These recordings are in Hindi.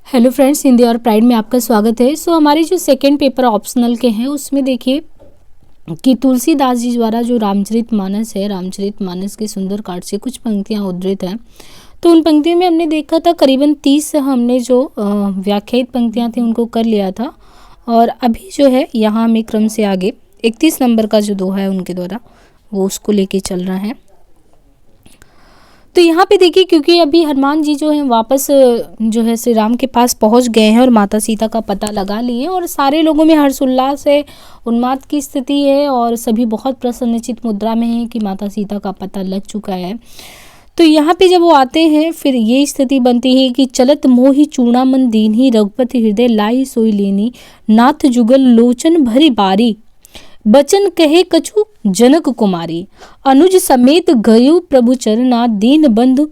हेलो फ्रेंड्स, हिंदी और प्राइड में आपका स्वागत है। हमारे जो सेकंड पेपर ऑप्शनल के हैं उसमें देखिए कि तुलसीदास जी द्वारा जो रामचरितमानस है, रामचरितमानस के सुंदर कांड से कुछ पंक्तियां उद्धृत हैं। तो उन पंक्तियों में हमने देखा था करीबन 30 हमने जो व्याख्यायित पंक्तियां थी उनको कर लिया था। और अभी जो है यहाँ हमें क्रम से आगे 31 नंबर का जो दोहा है उनके द्वारा वो उसको लेके चल रहा है। तो यहाँ पे देखिए, क्योंकि अभी हनुमान जी जो हैं वापस जो है श्री राम के पास पहुँच गए हैं और माता सीता का पता लगा लिए हैं और सारे लोगों में हर्षोल्लास है, उन्माद की स्थिति है और सभी बहुत प्रसन्नचित मुद्रा में हैं कि माता सीता का पता लग चुका है। तो यहाँ पे जब वो आते हैं फिर ये स्थिति बनती है कि चलत मोहि चूड़ामन दीन्ही रघुपति हृदय लाई सोई लेनी नाथ जुगल लोचन भरी बारी बचन कहे कछु जनक कुमारी अनुज समेत गयो प्रभु चरना दीन बंधु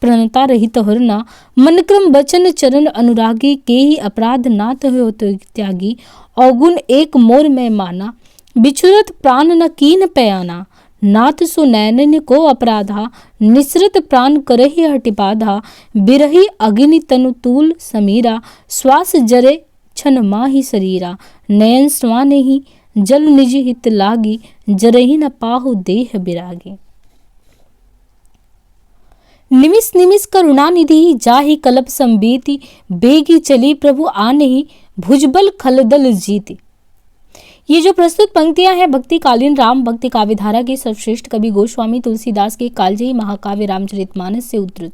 प्रणता रहित हरना मन क्रम बचन चरण अनुरागी के ही अपराध नाथ हो त्यागी अवगुण एक मोर में माना बिछुरत प्राण न कीन पयाना नाथ सो नैनन को अपराधा निसृत प्राण करहि हटिपाधा बिरही अग्नि तनु तूल समीरा श्वास जरे छन माही शरीरा नयन स्वाने ही जल निज हित लागी जरहि न पाहु देह बिरागी। निमिष निमिष करुणा निधि जाहि कलप संबीति बेगी चली प्रभु आनेहि भुजबल खलदल जीति। ये जो प्रस्तुत पंक्तियां हैं भक्तिकालीन राम भक्ति काव्य धारा के सर्वश्रेष्ठ कवि गोस्वामी तुलसीदास के कालजयी महाकाव्य रामचरितमानस से उद्धृत।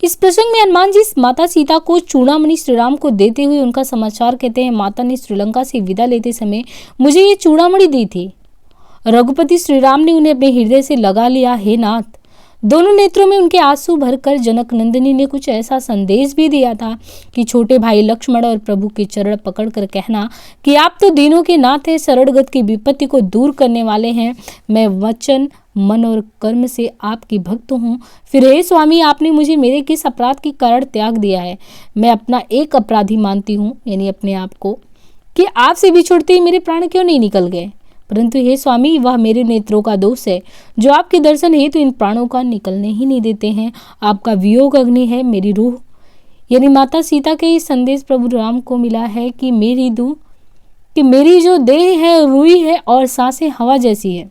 इस प्रसंग में हनुमान जी माता सीता को चूड़ामणि श्रीराम को देते हुए उनका समाचार कहते हैं। माता ने श्रीलंका से विदा लेते समय मुझे ये चूड़ामणि दी थी। रघुपति श्रीराम ने उन्हें अपने हृदय से लगा लिया। हे नाथ, दोनों नेत्रों में उनके आंसू भरकर जनक नंदिनी ने कुछ ऐसा संदेश भी दिया था कि छोटे भाई लक्ष्मण और प्रभु के चरण पकड़कर कहना कि आप तो दीनों के नाथ हैं, शरणगत की विपत्ति को दूर करने वाले हैं। मैं वचन मन और कर्म से आपकी भक्त हूँ। फिर हे स्वामी, आपने मुझे मेरे किस अपराध के कारण त्याग दिया है? मैं अपना एक अपराधी मानती हूँ, यानी अपने आप को, कि आपसे बिछुड़ते ही मेरे प्राण क्यों नहीं निकल गए। परंतु हे स्वामी, वह मेरे नेत्रों का दोष है जो आपके दर्शन हेतु इन प्राणों का निकलने ही नहीं देते हैं। आपका वियोग अग्नि है मेरी रूह, यानी माता सीता के ये संदेश प्रभु राम को मिला है कि मेरी जो देह है रुई है और सांसें हवा जैसी है।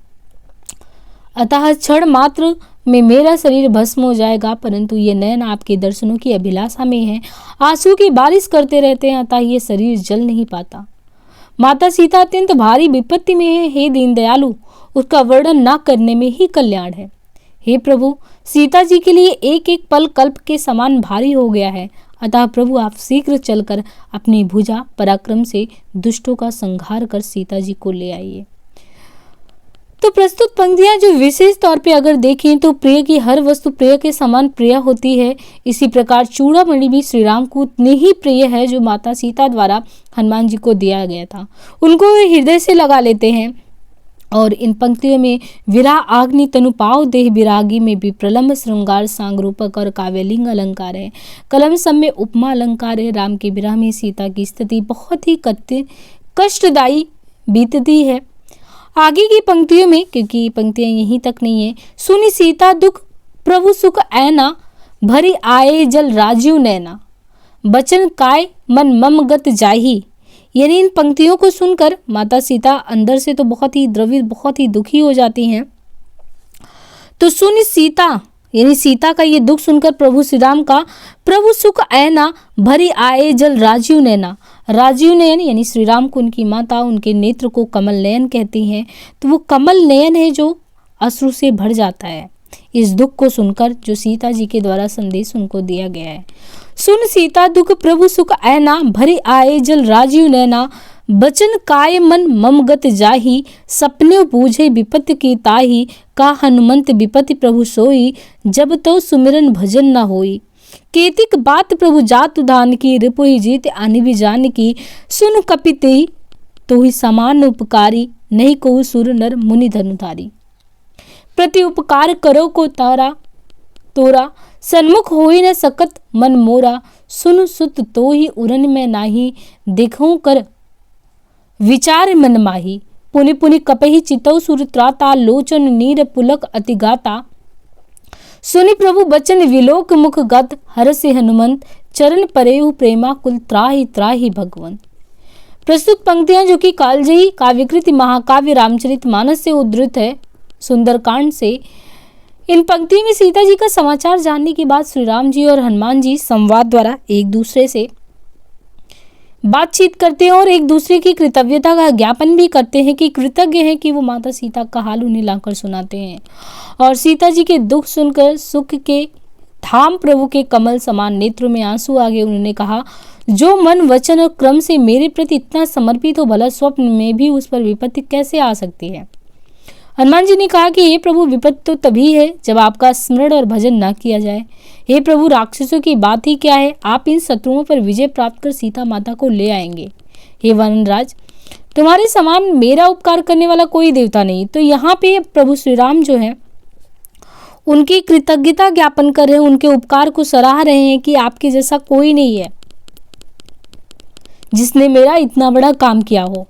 अतः क्षण मात्र में मेरा शरीर भस्म हो जाएगा, परंतु ये नयन आपके दर्शनों की अभिलाषा में है, आंसू की बारिश करते रहते हैं, अतः ये शरीर जल नहीं पाता। माता सीता अत्यंत भारी विपत्ति में है। हे दीन दयालु, उसका वर्णन न करने में ही कल्याण है। हे प्रभु, सीता जी के लिए एक एक पल कल्प के समान भारी हो गया है, अतः प्रभु आप शीघ्र चलकर अपनी भुजा पराक्रम से दुष्टों का संहार कर सीता जी को ले आइए। तो प्रस्तुत पंक्तियां जो विशेष तौर पे अगर देखें तो प्रिय की हर वस्तु प्रिय के समान प्रिय होती है। इसी प्रकार चूड़ामणि भी श्री राम को उतनी ही प्रिय है जो माता सीता द्वारा हनुमान जी को दिया गया था। उनको वे हृदय से लगा लेते हैं। और इन पंक्तियों में विराह आग्नि तनु पाव देह विरागी में भी प्रलंब श्रृंगार सांग रूपक और काव्यलिंग अलंकार है। कलम सब में उपमा अलंकार है। राम के विरह में सीता की स्थिति बहुत ही कष्टदायी बीतती है। आगे की पंक्तियों में, क्योंकि पंक्तियां यहीं तक नहीं है, सुनी सीता दुख प्रभु सुख ऐना भरी आए जल राजीव नैना बचन काय मन मम गत जाही। यानी इन पंक्तियों को सुनकर माता सीता अंदर से तो बहुत ही द्रवित, बहुत ही दुखी हो जाती हैं। तो सुनी सीता, यानी सीता का ये दुख सुनकर प्रभु श्री राम का प्रभु सुख ऐना भरी आए जल राजीव नैना। राजीव नयन यानी श्री राम को उनकी माता उनके नेत्र को कमल नयन कहती हैं। तो वो कमल नयन है जो अश्रु से भर जाता है इस दुख को सुनकर जो सीता जी के द्वारा संदेश उनको दिया गया है। सुन सीता दुख प्रभु सुख ऐना भरी आए जल राजीव नैना बचन काय मन मम गत जाही सपने बूझे विपत्ति की ताही का हनुमंत विपत्ति प्रभु सोई जब तो सुमिरन भजन न होई। केतिक बात प्रभु जात उदान की रिपुहि जीत आनि भी जान की सुन कपिते तो ही समान उपकारी नहीं को सुर नर मुनि धनुधारी। प्रति उपकार करो को तारा तोरा सन्मुख होई न सकत मन मोरा सुन सुत तो ही उरन में नाही देखूं कर विचार मन माही। पुनि पुनि कपहि चितौ सुर त्राता लोचन नीर पुलक अतिगाता सुनि प्रभु बचन विलोक मुख गत हर से हनुमंत चरण परेहु प्रेमाकुल त्राहि त्राहि भगवन। प्रस्तुत पंक्तियां जो कि कालजयी काव्यकृति महाकाव्य रामचरितमानस से उद्धृत है, सुंदरकांड से। इन पंक्तियों में सीता जी का समाचार जानने के बाद श्री राम जी और हनुमान जी संवाद द्वारा एक दूसरे से बातचीत करते हैं और एक दूसरे की कृतज्ञता का ज्ञापन भी करते हैं कि कृतज्ञ हैं कि वो माता सीता का हाल उन्हें लाकर सुनाते हैं। और सीता जी के दुख सुनकर सुख के धाम प्रभु के कमल समान नेत्रों में आंसू आ गए। उन्होंने कहा, जो मन वचन और क्रम से मेरे प्रति इतना समर्पित हो, भला स्वप्न में भी उस पर विपत्ति कैसे आ सकती है। हनुमान जी ने कहा कि हे प्रभु, विपत्ति तो तभी है जब आपका स्मरण और भजन ना किया जाए। हे प्रभु, राक्षसों की बात ही क्या है, आप इन शत्रुओं पर विजय प्राप्त कर सीता माता को ले आएंगे। हे वनराज, तुम्हारे समान मेरा उपकार करने वाला कोई देवता नहीं। तो यहाँ पे प्रभु श्री राम जो है उनकी कृतज्ञता ज्ञापन कर रहे हैं, उनके उपकार को सराह रहे हैं कि आपके जैसा कोई नहीं है जिसने मेरा इतना बड़ा काम किया हो।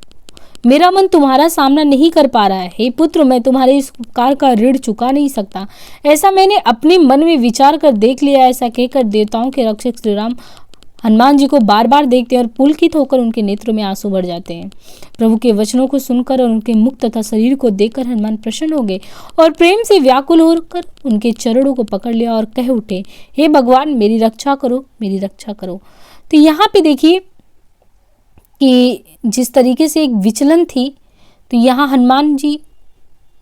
मेरा मन तुम्हारा सामना नहीं कर पा रहा है। हे पुत्र, मैं तुम्हारे इस उपकार का ऋण चुका नहीं सकता। ऐसा मैंने अपने मन में विचार कर देख लिया। ऐसा कहकर देवताओं के रक्षक श्री राम हनुमान जी को बार बार देखते हैं और पुलकित होकर उनके नेत्रों में आंसू भर जाते हैं। प्रभु के वचनों को सुनकर और उनके मुख तथा शरीर को देखकर हनुमान प्रसन्न हो गए और प्रेम से व्याकुल होकर उनके चरणों को पकड़ लिया और कह उठे, हे भगवान, मेरी रक्षा करो, मेरी रक्षा करो। तो यहाँ पे देखिए कि जिस तरीके से एक विचलन थी, तो यहाँ हनुमान जी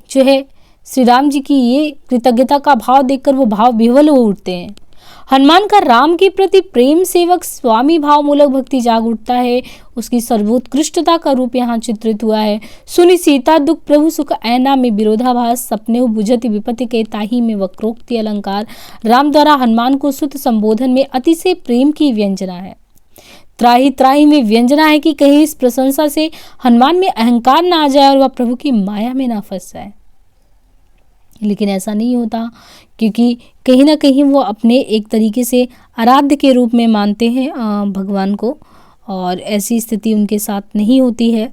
जो है श्री राम जी की ये कृतज्ञता का भाव देखकर वो भाव विह्वल हो उठते हैं। हनुमान का राम के प्रति प्रेम सेवक स्वामी भाव मूलक भक्ति जाग उठता है। उसकी सर्वोत्कृष्टता का रूप यहाँ चित्रित हुआ है। सुनि सीता दुख प्रभु सुख ऐना में विरोधाभास, सपने बुझति विपत्ति के ताही में वक्रोक्ति अलंकार। राम द्वारा हनुमान को सुत संबोधन में अतिशय प्रेम की व्यंजना है। त्राही त्राही में व्यंजना है कि कहीं इस प्रशंसा से हनुमान में अहंकार ना आ जाए और वह प्रभु की माया में ना फंस जाए। लेकिन ऐसा नहीं होता, क्योंकि कहीं ना कहीं वो अपने एक तरीके से आराध्य के रूप में मानते हैं भगवान को, और ऐसी स्थिति उनके साथ नहीं होती है।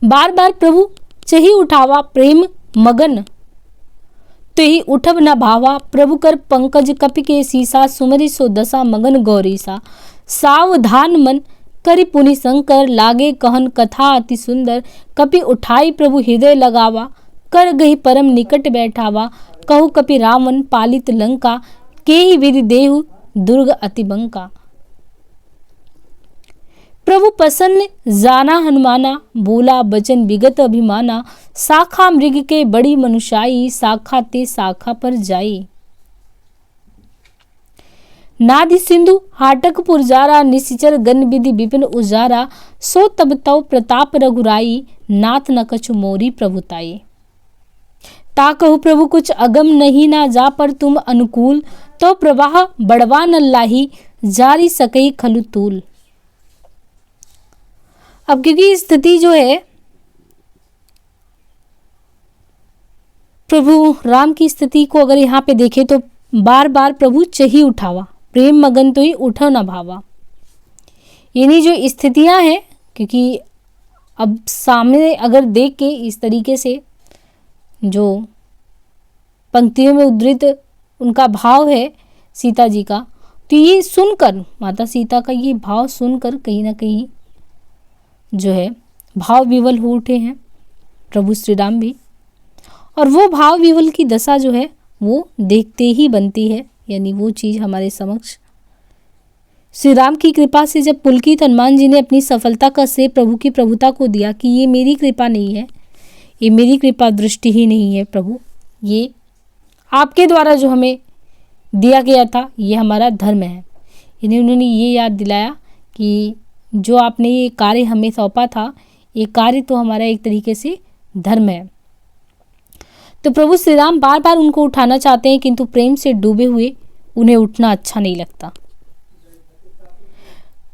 बार बार प्रभु चही उठावा प्रेम मगन, तो ही उठब न भावा। प्रभु कर पंकज कपि के सीसा, सुमरि सो दशा मगन गौरीसा। सावधान मन करि पुनि शंकर, लागे कहन कथा अति सुंदर। कपि उठाई प्रभु हृदय लगावा, कर गही परम निकट बैठावा। कहु कपि रावण पालित लंका, के ही विधि देहु दुर्ग अति बंका। प्रभु प्रसन्न जाना हनुमाना, बोला बचन विगत अभिमाना। शाखा मृग के बड़ी मनुषाई, शाखा ते शाखा पर जाई। नादि सिंधु हाटक पुरजारा, निशिचर गन विधि विपिन उजारा। सो तब तव प्रताप रघुराई, नाथ न कछु मोरी प्रभुताई। ता कहु प्रभु कुछ अगम नहीं ना जा, पर तुम अनुकूल। तो प्रवाह बढ़वा न लाही, जारी सकई खलु तूल। अब क्योंकि स्थिति जो है प्रभु राम की स्थिति को अगर यहाँ पे देखें तो बार बार प्रभु चही उठावा, प्रेम मगन तो ही उठो न भावा। यानी जो स्थितियां हैं, क्योंकि अब सामने अगर देख के इस तरीके से जो पंक्तियों में उद्धृत उनका भाव है सीता जी का, तो ये सुनकर माता सीता का ये भाव सुनकर कहीं ना कहीं जो है भाव विवल हो उठे हैं प्रभु श्री राम भी। और वो भाव विवल की दशा जो है वो देखते ही बनती है, यानी वो चीज़ हमारे समक्ष। श्री राम की कृपा से जब पुलकित हनुमान जी ने अपनी सफलता का श्रेय प्रभु की प्रभुता को दिया कि ये मेरी कृपा नहीं है, ये मेरी कृपा दृष्टि ही नहीं है प्रभु, ये आपके द्वारा जो हमें दिया गया था ये हमारा धर्म है। यानी उन्होंने ये याद दिलाया कि जो आपने ये कार्य हमें सौंपा था, ये कार्य तो हमारा एक तरीके से धर्म है। तो प्रभु श्री राम बार बार उनको उठाना चाहते हैं, किंतु प्रेम से डूबे हुए उन्हें उठना अच्छा नहीं लगता।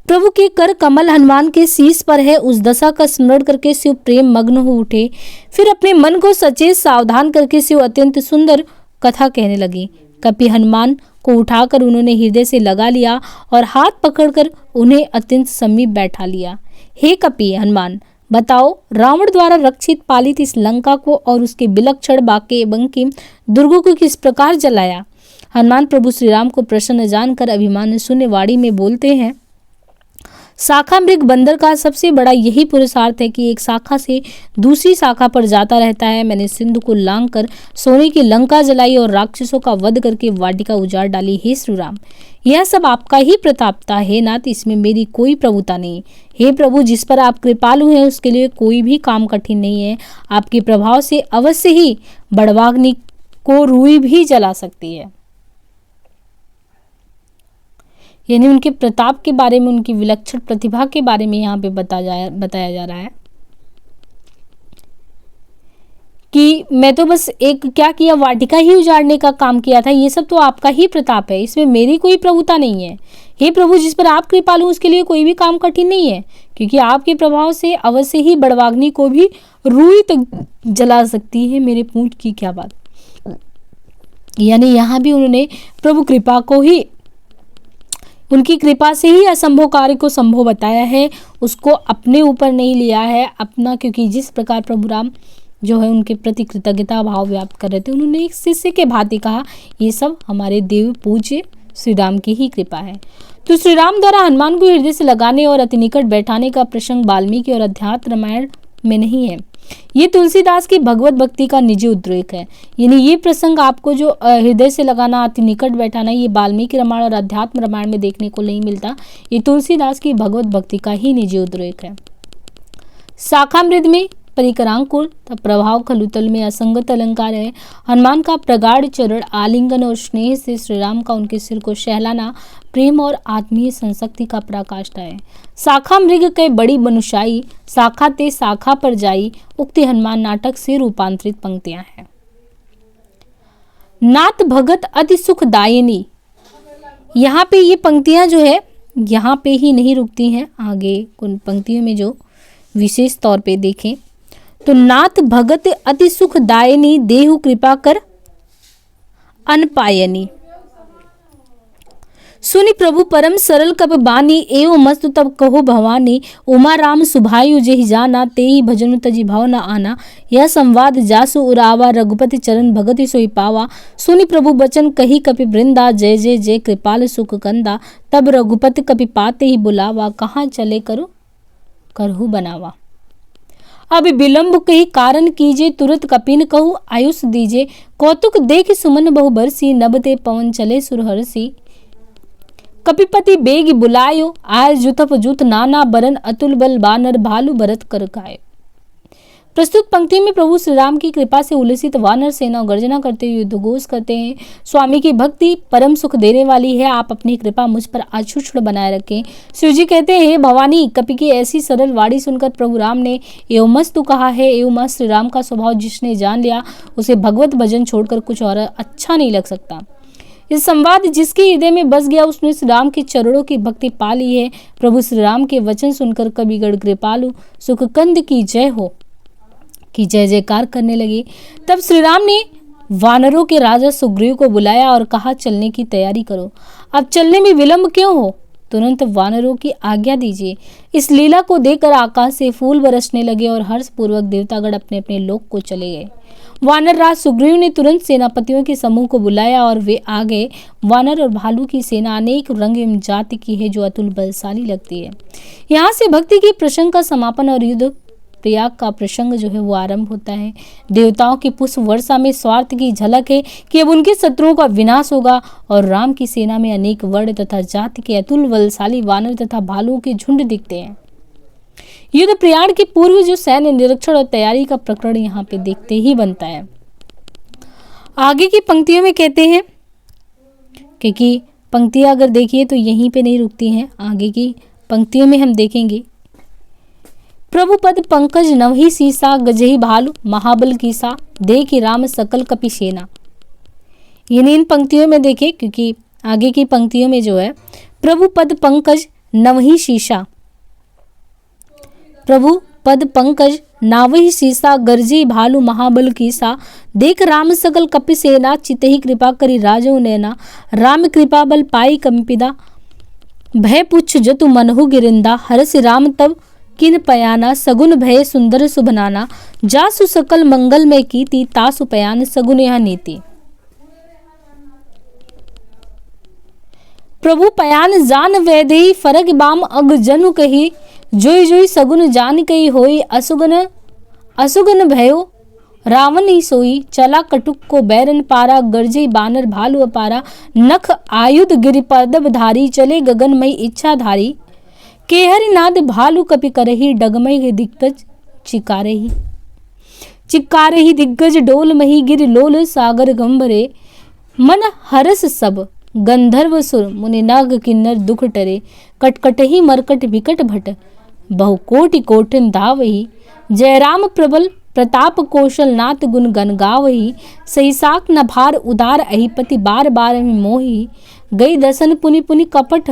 प्रभु के कर कमल हनुमान के शीश पर है, उस दशा का स्मरण करके शिव प्रेम मग्न हो उठे। फिर अपने मन को सचेत सावधान करके शिव अत्यंत सुंदर कथा कहने लगी। कपि हनुमान को उठाकर उन्होंने हृदय से लगा लिया और हाथ पकड़कर उन्हें अत्यंत समीप बैठा लिया। हे कपि हनुमान, बताओ रावण द्वारा रक्षित पालित इस लंका को और उसके विलक्षण बाके बंकिम दुर्गों को किस प्रकार जलाया। हनुमान प्रभु श्री राम को प्रसन्न जानकर अभिमान शून्य वाणी में बोलते हैं, शाखा मृग बंदर का सबसे बड़ा यही पुरुषार्थ है कि एक शाखा से दूसरी शाखा पर जाता रहता है। मैंने सिंधु को लांग कर सोने की लंका जलाई और राक्षसों का वध करके वाटिका उजाड़ डाली। हे श्री राम, यह सब आपका ही प्रतापता है नाथ, इसमें मेरी कोई प्रभुता नहीं। हे प्रभु, जिस पर आप कृपालु हैं उसके लिए कोई भी काम कठिन नहीं है। आपके प्रभाव से अवश्य ही बड़वाग्नि को रुई भी जला सकती है। यानी उनके प्रताप के बारे में, उनकी विलक्षण प्रतिभा के बारे में यहाँ पे बताया जा रहा है कि मैं तो बस एक क्या किया, वाटिका ही उजाड़ने का काम किया था। ये सब तो आपका ही प्रताप है, इसमें मेरी कोई प्रभुता नहीं है। हे प्रभु, जिस पर आप कृपालु उसके लिए कोई भी काम कठिन नहीं है, क्योंकि आपके प्रभाव से अवश्य ही बड़वाग्नि को भी रुई तक जला सकती है। मेरे पूंछ की क्या बात। यानी यहाँ भी उन्होंने प्रभु कृपा को ही, उनकी कृपा से ही असंभव कार्य को संभव बताया है, उसको अपने ऊपर नहीं लिया है अपना। क्योंकि जिस प्रकार प्रभु राम जो है उनके प्रति कृतज्ञता भाव व्याप्त कर रहे थे, उन्होंने एक शिष्य के भांति कहा, ये सब हमारे देव पूज्य श्री राम की ही कृपा है। तो श्री राम द्वारा हनुमान को हृदय से लगाने और अति निकट बैठाने का प्रसंग वाल्मीकि और अध्यात्म रामायण में नहीं है, ये तुलसीदास की भगवत भक्ति का निजी उद्रेक है। यानी ये प्रसंग आपको जो हृदय से लगाना, अति निकट बैठाना, ये वाल्मीकि रामायण और अध्यात्म रामायण में देखने को नहीं मिलता। ये तुलसीदास की भगवत भक्ति का ही निजी उद्रेक है। शाखामृग में परिकरांकुर प्रभाव खलुतल में असंगत अलंकार है। हनुमान का प्रगाढ़ चरण आलिंगन और स्नेह से श्री राम का उनके सिर को सहलाना प्रेम और आत्मीय संशक्ति का पराकाष्ठा है। शाखा मृग के बड़ी मनुष्याई, शाखा ते शाखा पर जाई, उक्ति हनुमान नाटक से रूपांतरित पंक्तियां हैं। नाथ भगत अति सुखदायिनी, यहाँ पे ये पंक्तियां जो है यहाँ पे ही नहीं रुकती हैं, आगे उन पंक्तियों में जो विशेष तौर पे देखें तो नाथ भगत अति सुखदायिनी, देहु कृपा कर अनपायनी। सुनि प्रभु परम सरल कप बानी, एवं मस्त तब कहो भवानी। उमा राम सुभायु जेहि जाना, तेहि भजन तजि भाव न आना। यह संवाद जासु उरावा, रघुपति चरण भगति सोई पावा। सुनि प्रभु बचन कही कपि वृंदा, जय जय जय कृपाल सुख कंदा। तब रघुपति कपि पाते ही बुलावा, कहाँ चले करहु बनावा। अब विलंब कही कारण कीजे, तुरत कपिन कहू आयुष दीजे। कौतुक देख सुमन बहु बरसी, नभते पवन चले सुरहरसी। कपिपति बेग बुलायो, आय जुथप जुथ नाना बरन। अतुल बल बानर भालू भरत कर गाय। प्रस्तुत पंक्ति में प्रभु श्री राम की कृपा से उल्लसित वानर सेना गर्जना करते हुए युद्धघोष करते हैं। स्वामी की भक्ति परम सुख देने वाली है, आप अपनी कृपा मुझ पर अछूछड़ बनाए रखें। शिव जी कहते हैं, हे भवानी, कपि की ऐसी सरल वाणी सुनकर प्रभु राम ने एवमस्तु कहा है। एवं श्री राम का स्वभाव जिसने जान लिया, उसे भगवत भजन छोड़कर कुछ और अच्छा नहीं लग सकता। इस संवाद जिसके हृदय में बस गया, उसने श्री राम के चरणों की भक्ति पा ली है। प्रभु श्री राम के वचन सुनकर कविगढ़ कृपालु सुखकंद की जय हो की जय जयकार करने लगे। तब श्री राम ने वानरों के राजा सुग्रीव को बुलाया और कहा, चलने की तैयारी करो। अब चलने में विलंब क्यों हो, तुरंत वानरों की आज्ञा दीजिए। इस लीला को देखकर आकाश से फूल बरसने लगे और हर्षपूर्वक देवतागण अपने अपने लोक को चले गए। वानर राज सुग्रीव ने तुरंत सेनापतियों के समूह को बुलाया और वे आ गए। वानर और भालू की सेना अनेक रंग एवं जाति की है, जो अतुल बलशाली लगती है। यहाँ से भक्ति की प्रसंग का समापन और युद्ध प्रयाग का प्रसंग जो है वो आरंभ होता है। देवताओं की पुष्प वर्षा में स्वार्थ की झलक है कि अब उनके शत्रुओं का विनाश होगा और राम की सेना में अनेक वर्ण तथा जाति के अतुल बलशाली वानर तथा भालुओं के झुंड दिखते हैं। युद्ध प्रयाण के पूर्व जो सैन्य निरीक्षण और तैयारी का प्रकरण यहाँ पे देखते ही बनता है। आगे की पंक्तियों में कहते हैं, क्योंकि पंक्तियां अगर देखिए तो यहीं पे नहीं रुकती हैं, आगे की पंक्तियों में हम देखेंगे। प्रभु पद पंकज नवही सीसा, गजही भालू महाबल कीसा, देखि राम सकल कपि सेना। यानी इन पंक्तियों में देखिए, क्योंकि आगे की पंक्तियों में जो है प्रभु पद पंकज नवही शीशा, प्रभु पद पंकज नावही शीसा, गर्जी भालू महाबल कीसा, देख राम सकल कपि सेना, चितहि कृपा करी राजो नैना। राम कृपा बल पाई कंपिदा, भय पुच्छ जतु मनहु गिरिंदा। हरसि राम तब किन पयाना, सगुन भय सुंदर सुभनाना। जासु सकल मंगल में कीति, तासु पयान सगुन यह नीति। प्रभु पयान जान वैदेही फरक बाम अग जनु कही, जोई जोई सगुन जान कही होई, असुगन असुगन भयो रावण ही सोई, चला कटुक को बैरन पारा, गर्जे बानर भालू अपारा, नख आयुध गिरिपदब धारी, चले गगनमयी इच्छा धारी, केहरि नाद भालू कपि करही, डगमय दिग्गज चिकारही, चिकारही दिग्गज डोल मही, गिर लोल सागर गंभरे, मन हरस सब गंधर्व सुर, मुनि नाग किन्नर दुख टरे, कटकटही मरकट विकट भट, बहु कोटि कोटिन धावही, जय राम प्रबल प्रताप कौशल नाथ गुण गन गावही, सही साक न भार उदार अहिपति, बार बार में मोही, गई दसन पुनि पुनि कपट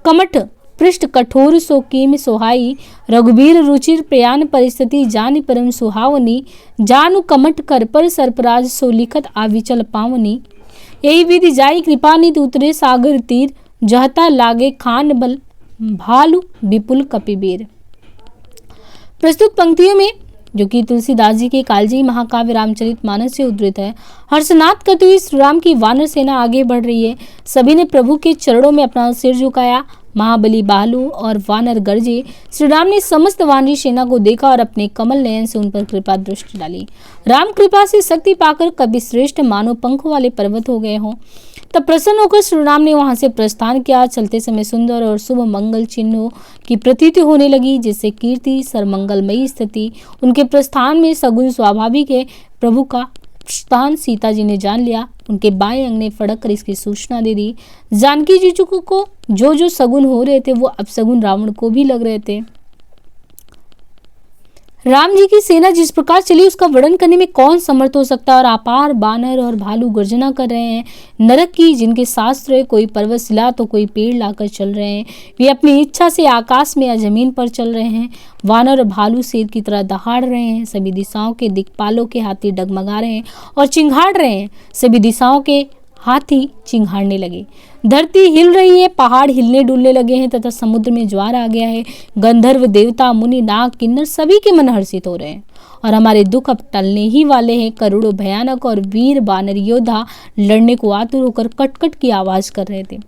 कमठ, पृष्ठ कठोर सो कीम सोहाई, रघुबीर रुचिर प्रयाण परिस्थिति, जानि परम सुहावनी, जानु कमठ कर पर सर्पराज, सो लिखत आविचल पावनी, यही विधि जाई कृपा निधि, उतरे सागर तीर, जहता लागे खान बल, भालू विपुल कपिबीर। प्रस्तुत पंक्तियों में, जो कि तुलसीदास जी के कालजयी महाकाव्य रामचरितमानस से उद्धृत है, हर्षनाद करते हुए श्री राम की वानर सेना आगे बढ़ रही है। सभी ने प्रभु के चरणों में अपना सिर झुकाया। महाबली भालू और वानर गरजे। श्री राम ने समस्त वानरी सेना को देखा और अपने कमल नयन से उन पर कृपा दृष्टि डाली। राम कृपा से शक्ति पाकर कवि श्रेष्ठ मानो पंखों वाले पर्वत हो गए हों। तब प्रसन्न होकर श्री राम ने वहां से प्रस्थान किया। चलते समय सुंदर और शुभ मंगल चिन्हों की प्रतीति होने लगी, जिससे कीर्ति सर्वमंगलमयी स्थिति। उनके प्रस्थान में सगुन स्वाभाविक है। प्रभु का प्रस्थान सीता जी ने जान लिया। उनके बाएं अंग ने फड़क कर इसकी सूचना दे दी। जानकी जी को जो जो सगुन हो रहे थे वो अब सगुन रावण को भी लग रहे थे। राम जी की सेना जिस प्रकार चली उसका वर्णन करने में कौन समर्थ हो सकता है। और अपार बानर और भालू गर्जना कर रहे हैं। नरक की जिनके शास्त्र है, कोई पर्वत शिला तो कोई पेड़ लाकर चल रहे हैं। वे अपनी इच्छा से आकाश में या जमीन पर चल रहे हैं। वानर और भालू शेर की तरह दहाड़ रहे हैं। सभी दिशाओं के दिक्पालों के हाथी डगमगा रहे हैं और चिंघाड़ रहे हैं। सभी दिशाओं के हाथी चिंघाड़ने लगे। धरती हिल रही है, पहाड़ हिलने डुलने लगे हैं तथा समुद्र में ज्वार आ गया है। गंधर्व देवता मुनि नाग किन्नर सभी के मन हर्षित हो रहे हैं और हमारे दुख अब टलने ही वाले हैं। करोड़ों भयानक और वीर बानर योद्धा लड़ने को आतुर होकर कटकट की आवाज कर रहे थे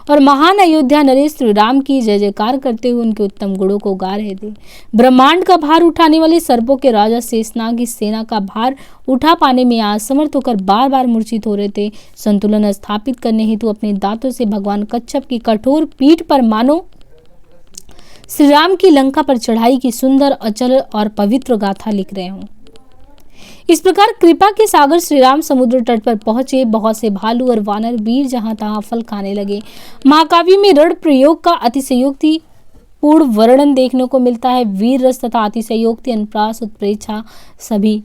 और महान अयोध्या नरेश श्री राम की जय जयकार करते हुए उनके उत्तम गुणों को गा रहे थे। ब्रह्मांड का भार उठाने वाले सर्पों के राजा शेषनाग की सेना का भार उठा पाने में असमर्थ होकर बार बार मूर्छित हो रहे थे। संतुलन स्थापित करने हेतु अपने दांतों से भगवान कच्छप की कठोर पीठ पर मानो श्री राम की लंका पर चढ़ाई की सुंदर अचल और पवित्र गाथा लिख रहे हों। इस प्रकार कृपा के सागर श्री राम समुद्र तट पर पहुंचे। बहुत से भालू और वानर वीर जहां तहां फल खाने लगे। महाकाव्य में रण प्रयोग का अतिशयोक्ति पूर्ण वर्णन देखने को मिलता है। वीर रस तथा अतिशयोक्ति, अनुप्रास, उत्प्रेक्षा सभी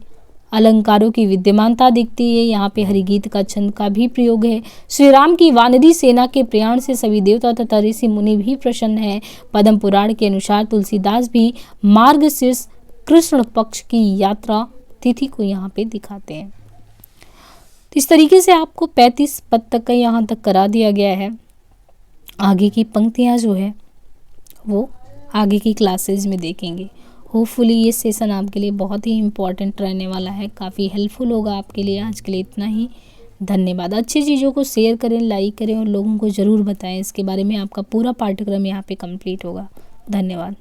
अलंकारों की विद्यमानता दिखती है। यहाँ पे हरिगीत का छंद का भी प्रयोग है। श्री राम की वानरी सेना के प्रयाण से सभी देवता तथा ऋषि मुनि भी प्रसन्न हैं। पद्म पुराण के अनुसार तुलसीदास भी मार्गशीर्ष कृष्ण पक्ष की यात्रा तिथि को यहाँ पे दिखाते हैं। तो इस तरीके से आपको 35 पद तक का यहाँ तक करा दिया गया है। आगे की पंक्तियाँ जो है वो आगे की क्लासेज में देखेंगे। होपफुली ये सेशन आपके लिए बहुत ही इम्पोर्टेंट रहने वाला है, काफ़ी हेल्पफुल होगा आपके लिए। आज के लिए इतना ही, धन्यवाद। अच्छी चीज़ों को शेयर करें, लाइक करें और लोगों को ज़रूर बताएं इसके बारे में। आपका पूरा पाठ्यक्रम यहाँ पे कंप्लीट होगा। धन्यवाद।